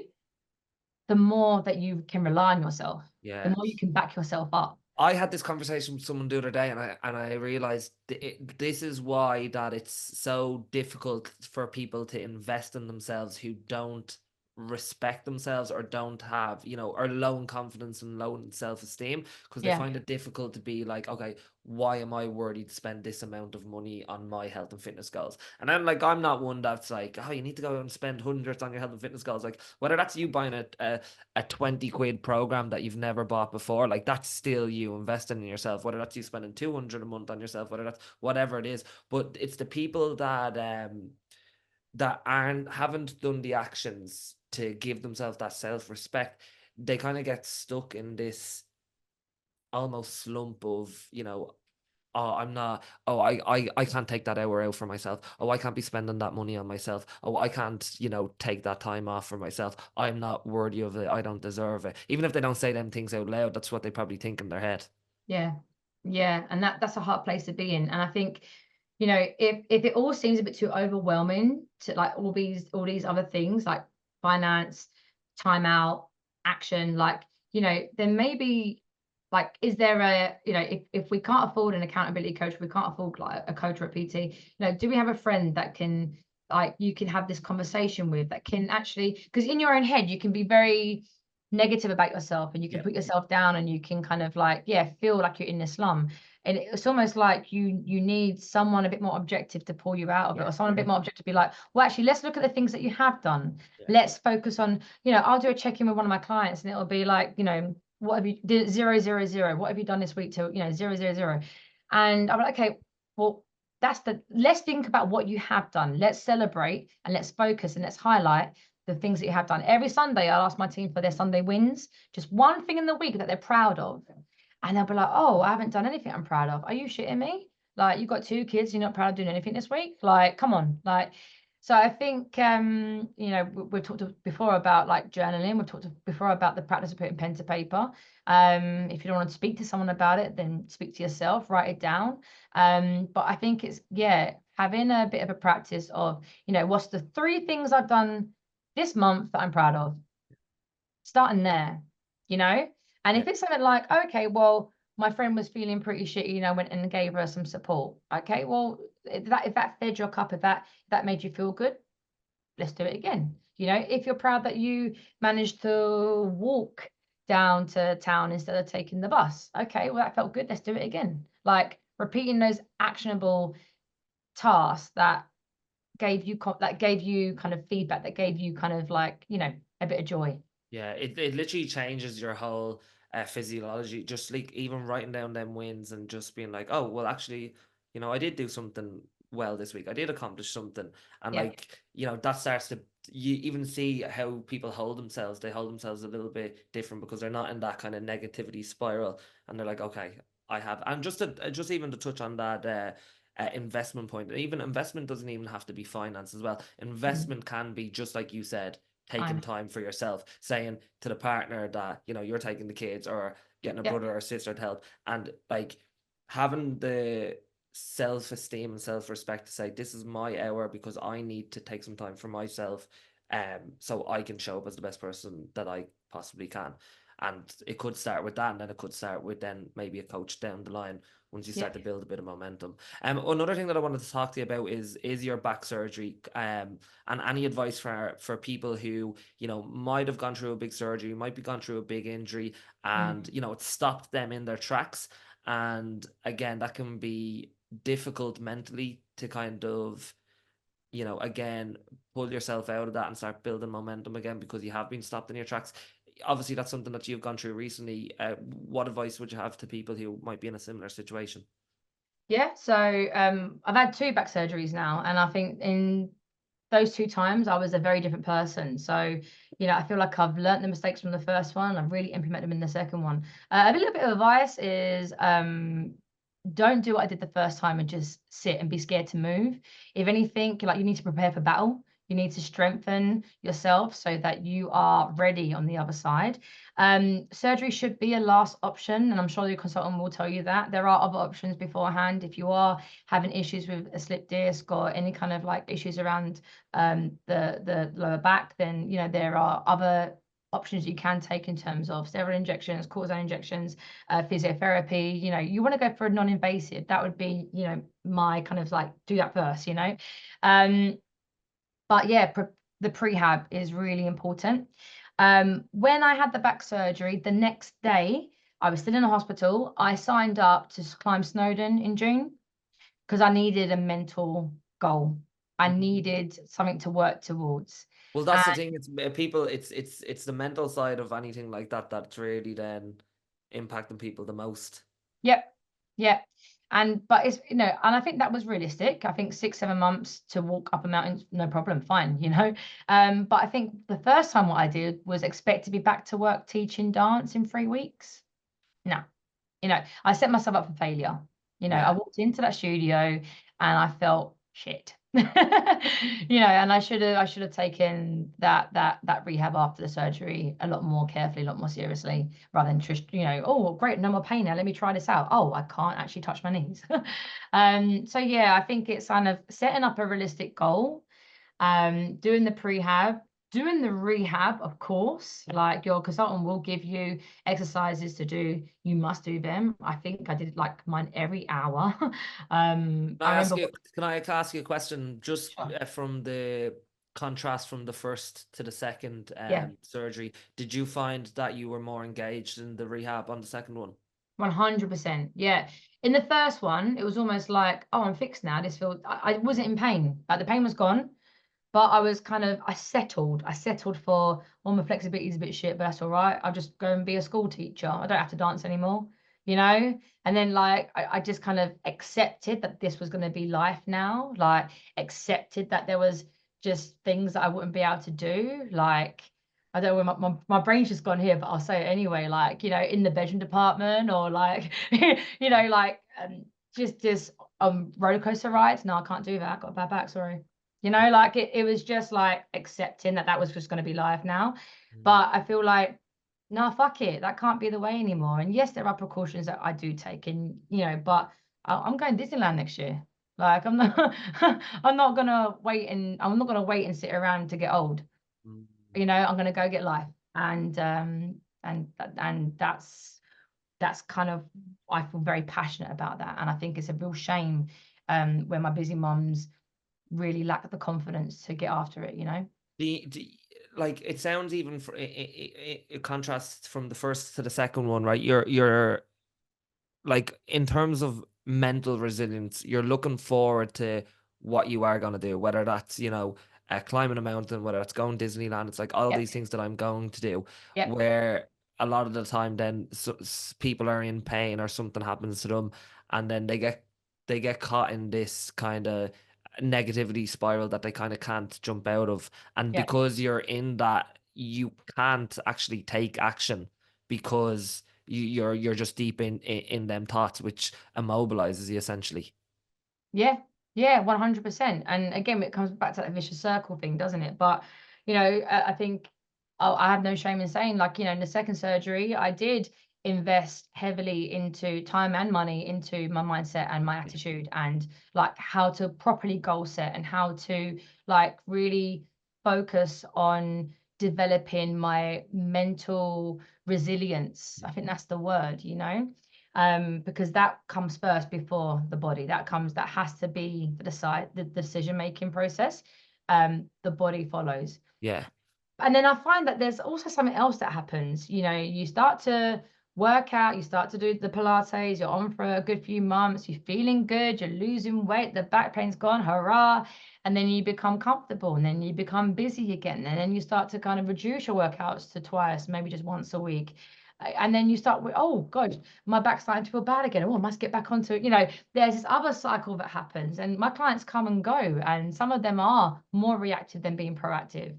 the more that you can rely on yourself, the Yeah. more you can back yourself up. I had this conversation with someone the other day, and I realized this is why that it's so difficult for people to invest in themselves who don't respect themselves or don't have, are low in confidence and low in self-esteem, because they Yeah, find it difficult to be like, okay, why am I worthy to spend this amount of money on my health and fitness goals? And then, like, I'm not one that's like, oh, you need to go and spend hundreds on your health and fitness goals. Like, whether that's you buying a 20 quid program that you've never bought before, like, that's still you investing in yourself, whether that's you spending 200 a month on yourself, whether that's whatever it is. But it's the people that haven't done the actions to give themselves that self-respect. They kind of get stuck in this almost slump of, oh, I'm not, oh, I can't take that hour out for myself. Oh, I can't be spending that money on myself. Oh, I can't, take that time off for myself. I'm not worthy of it. I don't deserve it. Even if they don't say them things out loud, that's what they probably think in their head. yeah, yeah. And that's a hard place to be in. And I think, if it all seems a bit too overwhelming to like all these other things like finance, time out, action, like, then maybe like, is there if we can't afford an accountability coach, we can't afford like a coach or a PT, do we have a friend that can, like, you can have this conversation with, that can actually, because in your own head you can be very negative about yourself and you can Yeah. put yourself down and you can kind of like, yeah, feel like you're in the slum. And it's almost like you need someone a bit more objective to pull you out of it, Yeah. or someone a bit more objective to be like, well, actually, let's look at the things that you have done. Yeah. Let's focus on, I'll do a check-in with one of my clients and it'll be like, what have you did, 000, what have you done this week to, 000. And I'm like, okay, well, let's think about what you have done. Let's celebrate and let's focus and let's highlight the things that you have done. Every Sunday, I'll ask my team for their Sunday wins, just one thing in the week that they're proud of. And they'll be like, oh, I haven't done anything I'm proud of. Are you shitting me? Like, you've got 2 kids, you're not proud of doing anything this week? Like, come on. Like, so I think, we've talked before about like journaling. We've talked before about the practice of putting pen to paper. If you don't want to speak to someone about it, then speak to yourself, write it down. But I think it's, yeah, having a bit of a practice of, what's the 3 things I've done this month that I'm proud of, starting there, you know? And Yeah. if it's something like, okay, well, my friend was feeling pretty shitty, went and gave her some support. Okay, well, if that fed your cup, if that made you feel good, let's do it again. If you're proud that you managed to walk down to town instead of taking the bus, okay, well, that felt good. Let's do it again. Like repeating those actionable tasks that gave you kind of feedback, that gave you kind of like, a bit of joy. Yeah, it literally changes your whole physiology. Just like even writing down them wins and just being like, oh, well, actually, I did do something well this week. I did accomplish something, and Yeah. like, that starts to, you even see how people hold themselves. They hold themselves a little bit different because they're not in that kind of negativity spiral, and they're like, okay, I have. And just even to touch on that. Investment point. Even investment doesn't even have to be finance as well. Mm, Investment can be just like you said, taking time. time for yourself, saying to the partner that, you're taking the kids, or getting a Yeah. brother or sister to help, and like having the self-esteem and self-respect to say, this is my hour because I need to take some time for myself, so I can show up as the best person that I possibly can. And it could start with that, and then it could start with then maybe a coach down the line once you Yeah. start to build a bit of momentum. Another thing that I wanted to talk to you about is your back surgery. And any advice for people who, might have gone through a big surgery, might be gone through a big injury, and Mm. it stopped them in their tracks, And again, that can be difficult mentally to kind of, again, pull yourself out of that and start building momentum again because you have been stopped in your tracks. Obviously, that's something that you've gone through recently. What advice would you have to people who might be in a similar situation? Yeah, so I've had 2 back surgeries now, and I think in those 2 times I was a very different person. So, I feel like I've learned the mistakes from the first one. I've really implemented them in the second one. A little bit of advice is don't do what I did the first time and just sit and be scared to move. If anything, like, you need to prepare for battle. You need to strengthen yourself so that you are ready on the other side. Surgery should be a last option, and I'm sure your consultant will tell you that. There are other options beforehand. If you are having issues with a slip disc or any kind of like issues around the lower back, then there are other options you can take in terms of steroid injections, cortisone injections, physiotherapy. You want to go for a non-invasive. That would be, my kind of like, do that first. But yeah, the prehab is really important. When I had the back surgery, the next day I was still in a hospital. I signed up to climb Snowdon in June because I needed a mental goal. I needed something to work towards. Well, that's the thing. It's people. It's the mental side of anything like that that's really then impacting people the most. Yep. Yep. But it's, and I think that was realistic. I think 6, 7 months to walk up a mountain, no problem, fine. But I think the first time what I did was expect to be back to work teaching dance in 3 weeks. No, I set myself up for failure. I Yeah. walked into that studio and I felt shit. And I should have taken that rehab after the surgery a lot more carefully, a lot more seriously, rather than just, oh great, no more pain now, let me try this out. Oh, I can't actually touch my knees. So yeah, I think it's kind of setting up a realistic goal, doing the prehab, doing the rehab, of course. Like, your consultant will give you exercises to do. You must do them. I think I did like mine every hour. I remember. Can I ask you a question just Sure. from the contrast from the first to the second Yeah, surgery? Did you find that you were more engaged in the rehab on the second one? 100%. Yeah. In the first one, it was almost like, oh, I'm fixed now. This feels, I wasn't in pain. Like, the pain was gone. But I was kind of, I settled. I settled for, well, my flexibility is a bit shit, but that's all right. I'll just go and be a school teacher. I don't have to dance anymore, you know? And then, like, I just kind of accepted that this was going to be life now. Like, accepted that there was just things that I wouldn't be able to do. Like, I don't know where my brain's just gone here, but I'll say it anyway. Like, in the bedroom department, or like, like, just roller coaster rides. No, I can't do that. I've got a bad back, sorry. Like, it was just like accepting that was just going to be life now. Mm. But I feel like, no, fuck it. That can't be the way anymore. And yes, there are precautions that I do take, and but I'm going Disneyland next year. Like, I'm not, I'm not gonna wait and sit around to get old. Mm. I'm gonna go get life, and that's kind of, I feel very passionate about that, and I think it's a real shame when my busy mums really lack the confidence to get after it. Like, it sounds, even for it contrasts from the first to the second one, right? You're like, in terms of mental resilience, you're looking forward to what you are going to do, whether that's, climbing a mountain, whether it's going Disneyland. It's like all Yep. these things that I'm going to do, Yep. where a lot of the time then people are in pain or something happens to them, and then they get caught in this kind of negativity spiral that they kind of can't jump out of. And Yep. because you're in that, you can't actually take action because you're just deep in them thoughts, which immobilizes you essentially. Yeah. Yeah. 100%. And again, it comes back to that vicious circle thing, doesn't it? But I think, I have no shame in saying, like, in the second surgery, I did invest heavily into time and money into my mindset and my attitude, and like how to properly goal set, and how to, like, really focus on developing my mental resilience. I think that's the word. Because that comes first before the body. That has to be the decision making process. The body follows. Yeah. And then I find that there's also something else that happens. You start to workout, you start to do the Pilates, you're on for a good few months, you're feeling good, you're losing weight, the back pain's gone, hurrah. And then you become comfortable, and then you become busy again. And then you start to kind of reduce your workouts to twice, maybe just once a week. And then you start with, oh gosh, my back's starting to feel bad again. Oh, I must get back onto, there's this other cycle that happens. And my clients come and go, and some of them are more reactive than being proactive.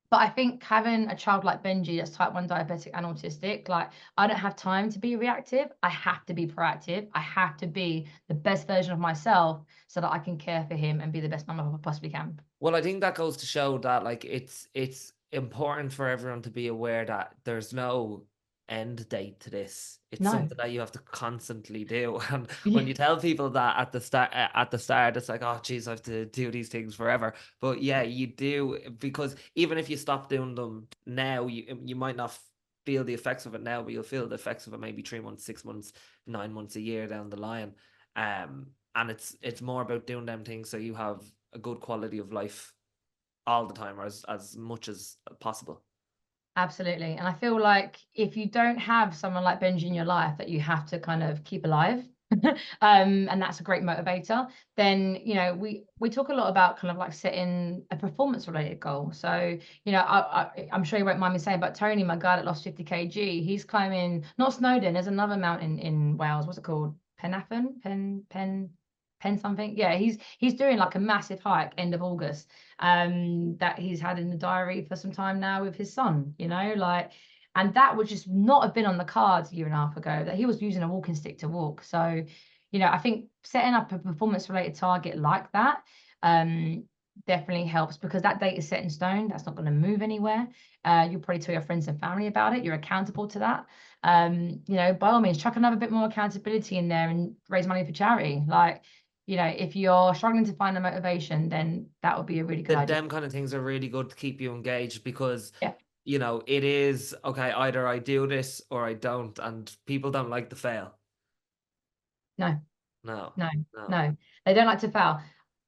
But I think having a child like Benji that's type 1 diabetic and autistic, like, I don't have time to be reactive. I have to be proactive. I have to be the best version of myself so that I can care for him and be the best mum I possibly can. Well, I think that goes to show that, like, it's important for everyone to be aware that there's no end date to this. It's No. something that you have to constantly do. And Yeah. when you tell people that at the start, it's like, oh geez, I have to do these things forever. But yeah, you do, because even if you stop doing them now, you might not feel the effects of it now, but you'll feel the effects of it maybe 3 months, 6 months, 9 months, a year down the line. And it's more about doing them things so you have a good quality of life all the time, or as much as possible. Absolutely. And I feel like if you don't have someone like Benji in your life that you have to kind of keep alive, and that's a great motivator, then, we talk a lot about kind of like setting a performance related goal. So, I'm sure you won't mind me saying, but Tony, my guy that lost 50 kg, he's climbing, not Snowdon, there's another mountain in Wales. What's it called? Penafon? Pen something. Yeah, he's doing like a massive hike end of August, that he's had in the diary for some time now with his son, like, and that would just not have been on the cards a year and a half ago, that he was using a walking stick to walk. So, I think setting up a performance related target like that definitely helps, because that date is set in stone. That's not going to move anywhere. You'll probably tell your friends and family about it. You're accountable to that. By all means, chuck another bit more accountability in there and raise money for charity. Like, if you're struggling to find the motivation, then that would be a really good idea. Them kind of things are really good to keep you engaged, because Yeah. it is okay, either I do this or I don't, and people don't like to fail. No. No. They don't like to fail.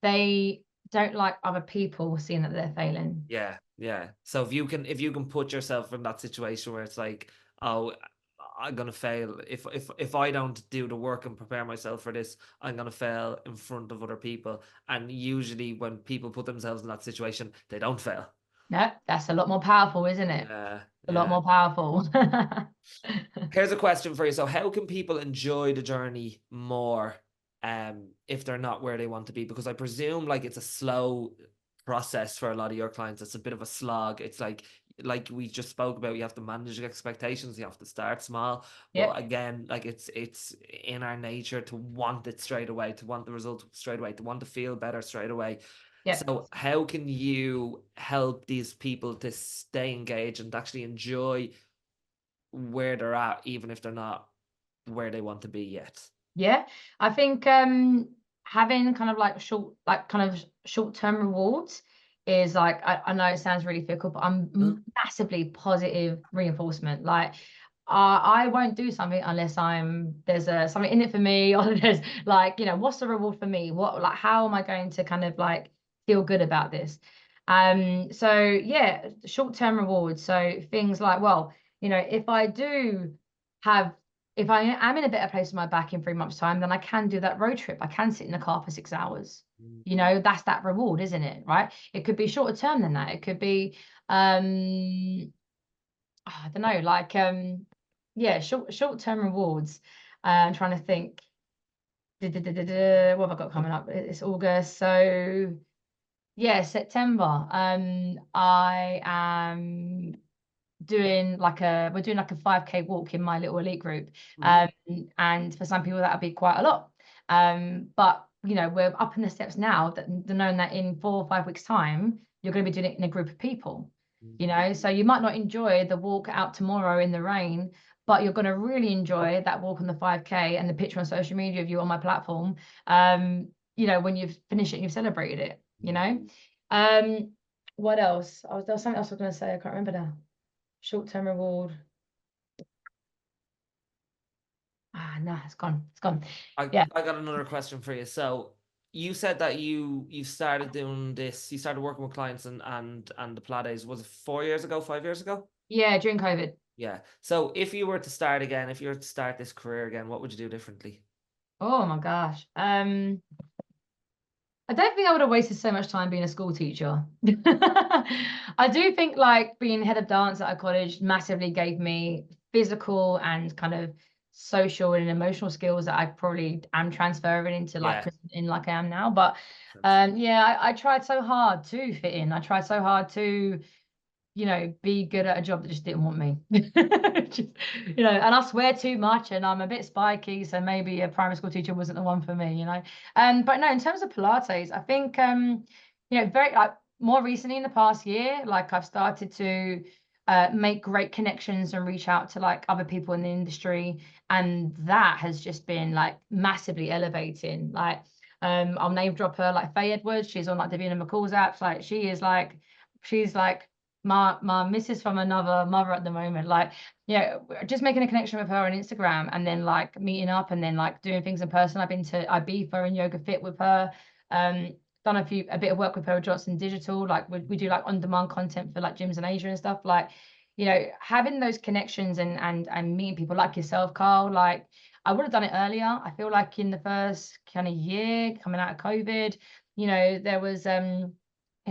They don't like other people seeing that they're failing. Yeah. So if you can put yourself in that situation where it's like, oh, I'm gonna fail if I don't do the work and prepare myself for this, I'm gonna fail in front of other people. And usually when people put themselves in that situation, they don't fail. No, that's a lot more powerful, isn't it? A lot more powerful. Here's a question for you. So how can people enjoy the journey more if they're not where they want to be? Because I presume, like, it's a slow process for a lot of your clients. It's a bit of a slog. It's like we just spoke about, you have to manage your expectations, you have to start small. Yep. But again, like, it's in our nature to want it straight away, to want the result straight away, to want to feel better straight away. Yep. So how can you help these people to stay engaged and actually enjoy where they're at, even if they're not where they want to be yet? Yeah, I think having kind of like short-term rewards is like, I know it sounds really fickle, but I'm massively positive reinforcement. Like, I won't do something unless there's something in it for me, or there's like, what's the reward for me? How am I going to kind of like feel good about this? So yeah, short-term rewards. So things like, well, if I do have if I am in a better place with my back in 3 months' time, then I can do that road trip. I can sit in the car for 6 hours. That's that reward, isn't it? Right? It could be shorter term than that. It could be, I don't know, like, short term rewards. I'm trying to think. What have I got coming up? It's August, so yeah, September. I am we're doing like a 5K walk in my little elite group. And for some people that'll be quite a lot. But we're up in the steps now, that knowing that in 4 or 5 weeks time, you're going to be doing it in a group of people. So you might not enjoy the walk out tomorrow in the rain, but you're going to really enjoy that walk on the 5K and the picture on social media of you on my platform, when you've finished it and you've celebrated it. What else? There was something else I was going to say, I can't remember now. Short-term reward. No, it's gone. I got another question for you. So you said that you started doing this, you started working with clients and the Pilates, was it 4 years ago, 5 years ago? Yeah, during COVID. Yeah. So if you were to start again, if you were to start this career again, what would you do differently? Oh my gosh. I don't think I would have wasted so much time being a school teacher. I do think like being head of dance at a college massively gave me physical and kind of social and emotional skills that I probably am transferring into like Yeah. prison like I am now. But Sense. yeah, I tried so hard to fit in. I tried so hard to be good at a job that just didn't want me. Just, and I swear too much and I'm a bit spiky, so maybe a primary school teacher wasn't the one for me. But no, in terms of Pilates, I think very like more recently in the past year, like I've started to make great connections and reach out to like other people in the industry, and that has just been like massively elevating. Like I'll name drop her, like Faye Edwards, she's on like Davina McCall's apps, like she's like my missus from another mother at the moment. Like, just making a connection with her on Instagram and then like meeting up and then like doing things in person. I've been to Ibiza and Yoga Fit with her. Done a bit of work with her at Johnson Digital. Like we do like on-demand content for like gyms in Asia and stuff. Like, having those connections and meeting people like yourself, Carl, like I would have done it earlier. I feel like in the first kind of year coming out of COVID, there was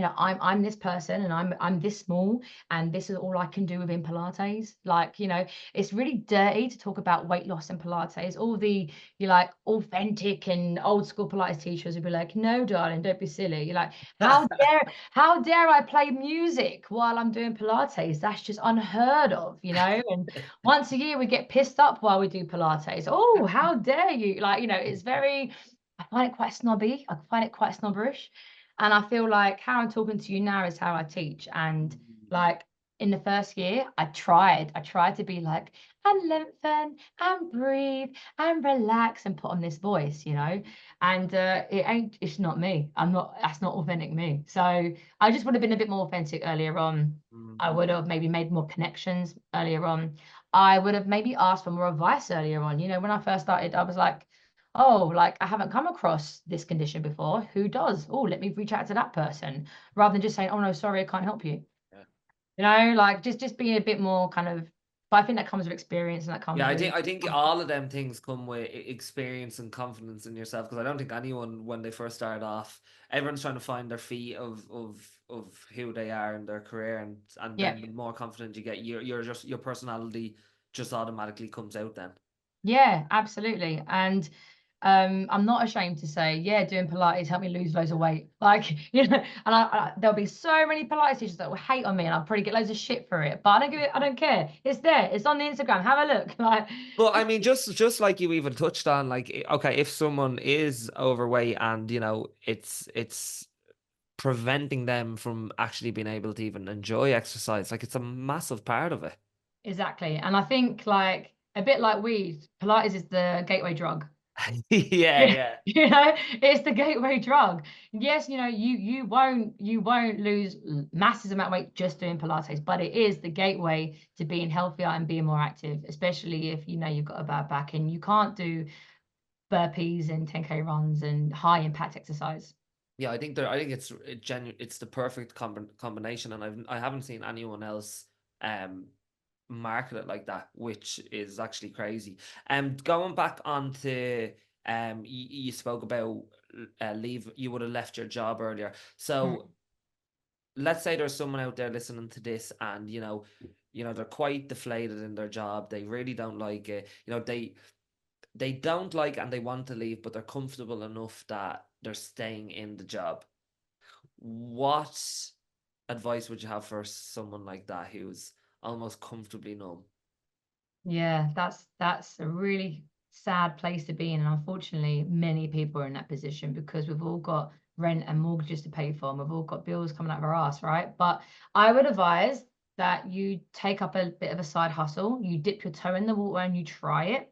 I'm this person and I'm this small and this is all I can do within Pilates. Like, it's really dirty to talk about weight loss and Pilates. All the you like authentic and old school Pilates teachers would be like, no, darling, don't be silly. You're like, how dare I play music while I'm doing Pilates? That's just unheard of. And once a year we get pissed up while we do Pilates. Oh, how dare you? Like, I find it quite snobby. I find it quite snobberish. And I feel like how I'm talking to you now is how I teach. And like in the first year, I tried to be like, and lengthen and breathe and relax and put on this voice. And it's not me. That's not authentic me. So I just would have been a bit more authentic earlier on. Mm. I would have maybe made more connections earlier on. I would have maybe asked for more advice earlier on. When I first started, I was like, oh, like I haven't come across this condition before. Who does? Oh, let me reach out to that person rather than just saying, oh no, sorry, I can't help you. Yeah. Like just being a bit more kind of, but I think that comes with experience and that Yeah, comes I with think I think all of them things come with experience and confidence in yourself, because I don't think anyone when they first start off, everyone's trying to find their feet of who they are in their career, and yeah. then the more confident you get, your personality just automatically comes out then. Yeah, absolutely. And I'm not ashamed to say, yeah, doing Pilates helped me lose loads of weight. Like, and there'll be so many Pilates teachers that will hate on me and I'll probably get loads of shit for it. But I don't care. It's there. It's on the Instagram. Have a look. Like, But I mean, just like you even touched on, like, okay, if someone is overweight and it's preventing them from actually being able to even enjoy exercise, like it's a massive part of it. exactly. And I think like a bit like weed, Pilates is the gateway drug. Yeah, Yeah, yeah. it's the gateway drug. Yes, you won't lose massive amount of weight just doing Pilates, but it is the gateway to being healthier and being more active, especially if you've got a bad back and you can't do burpees and 10K runs and high impact exercise. Yeah, I think it's the perfect combination, and I haven't seen anyone else um market it like that, which is actually crazy. Going back onto you spoke about leave, you would have left your job earlier. So Mm. let's say there's someone out there listening to this, and they're quite deflated in their job. They really don't like it. They don't like and they want to leave, but they're comfortable enough that they're staying in the job. What advice would you have for someone like that who's almost comfortably numb? Yeah, that's a really sad place to be in. And unfortunately, many people are in that position because we've all got rent and mortgages to pay for, and we've all got bills coming out of our ass, right? But I would advise that you take up a bit of a side hustle, you dip your toe in the water and you try it.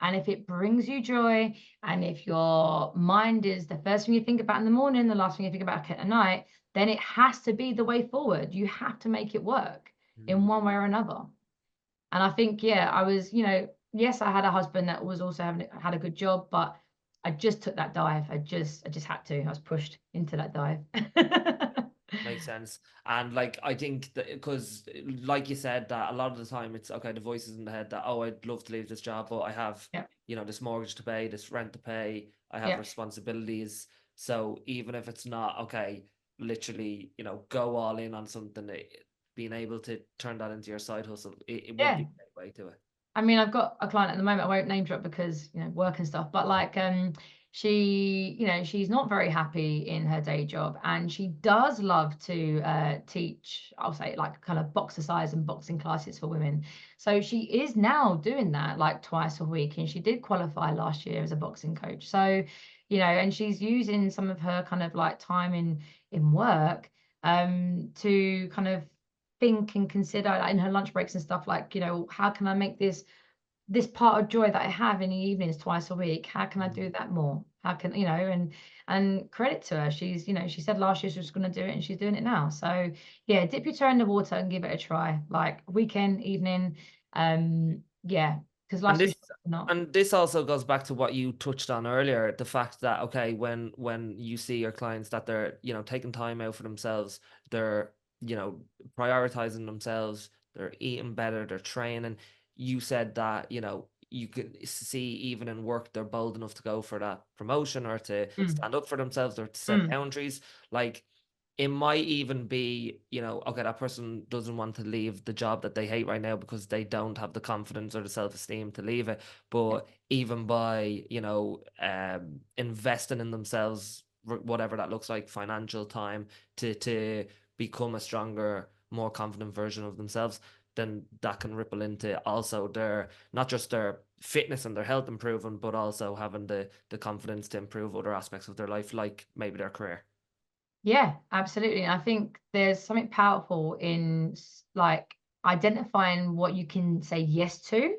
And if it brings you joy, and if your mind is the first thing you think about in the morning, the last thing you think about at night, then it has to be the way forward. You have to make it work in Mm. one way or another. And I think, yeah, I was, yes, I had a husband that was also had a good job, but I just took that dive. I just had to. I was pushed into that dive. Makes sense. And like, I think that because, like you said, that a lot of the time it's okay, the voices in the head that, oh, I'd love to leave this job, but I have, Yeah. this mortgage to pay, this rent to pay, I have Yeah. responsibilities. So even if it's not okay, literally, go all in on something, being able to turn that into your side hustle, it would be Yeah. a great way to it. I mean, I've got a client at the moment, I won't name drop because, work and stuff, but like, she, she's not very happy in her day job, and she does love to teach, I'll say, like kind of boxercise and boxing classes for women. So she is now doing that like twice a week, and she did qualify last year as a boxing coach. So, and she's using some of her kind of like time in work to kind of think and consider, like, in her lunch breaks and stuff, like, how can I make this part of joy that I have in the evenings twice a week, how can I do that more? How can, and credit to her, she's, she said last year she was going to do it, and she's doing it now. So yeah, dip your toe in the water and give it a try, like weekend, evening. Yeah, because And life's too this short to not. and this also goes back to what you touched on earlier, the fact that okay, when you see your clients that they're, taking time out for themselves, they're, prioritizing themselves, they're eating better, they're training. You said that, you can see even in work they're bold enough to go for that promotion or to Mm, stand up for themselves or to set mm, boundaries. Like, it might even be, okay, that person doesn't want to leave the job that they hate right now because they don't have the confidence or the self-esteem to leave it. yeah, But even by, investing in themselves, whatever that looks like, financial time to become a stronger, more confident version of themselves, then that can ripple into also their, not just their fitness and their health improving, but also having the confidence to improve other aspects of their life, like maybe their career. yeah, absolutely. And I think there's something powerful in like identifying what you can say yes to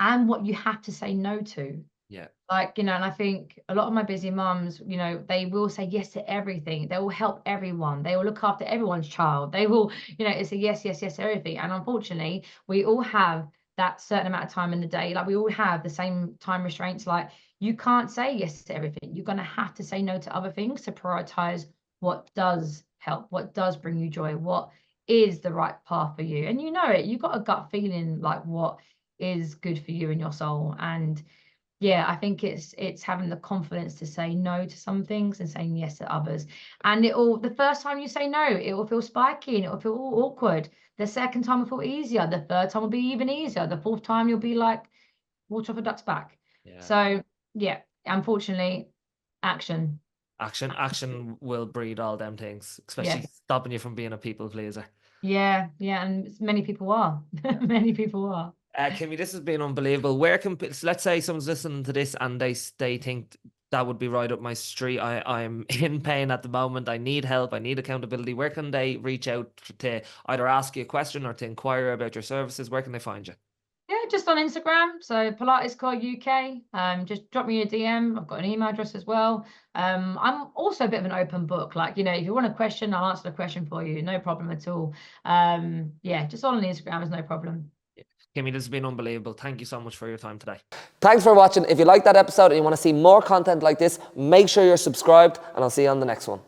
and what you have to say no to. Yeah. Like, and I think a lot of my busy mums, they will say yes to everything. They will help everyone. They will look after everyone's child. They will, it's a yes, yes, yes to everything. And unfortunately, we all have that certain amount of time in the day. Like, we all have the same time restraints. Like, you can't say yes to everything. You're going to have to say no to other things to prioritize what does help, what does bring you joy, what is the right path for you. And it, you've got a gut feeling like what is good for you and your soul. And yeah, I think it's having the confidence to say no to some things and saying yes to others. And the first time you say no, it will feel spiky and it will feel all awkward. The second time will feel easier. The third time will be even easier. The fourth time you'll be like water off a duck's back. Yeah. So yeah, unfortunately, action. Action will breed all them things, especially Yes. stopping you from being a people pleaser. Yeah, yeah, and many people are. Many people are. Kimmy, this has been unbelievable. Where can, so let's say someone's listening to this and they think that would be right up my street. I'm in pain at the moment. I need help. I need accountability. Where can they reach out to either ask you a question or to inquire about your services? Where can they find you? Yeah, just on Instagram. So Pilates Coach UK. Just drop me a DM. I've got an email address as well. I'm also a bit of an open book. Like, if you want a question, I'll answer the question for you. No problem at all. Yeah, just on Instagram is no problem. Kimmy, this has been unbelievable. Thank you so much for your time today. Thanks for watching. If you like that episode and you want to see more content like this, make sure you're subscribed, and I'll see you on the next one.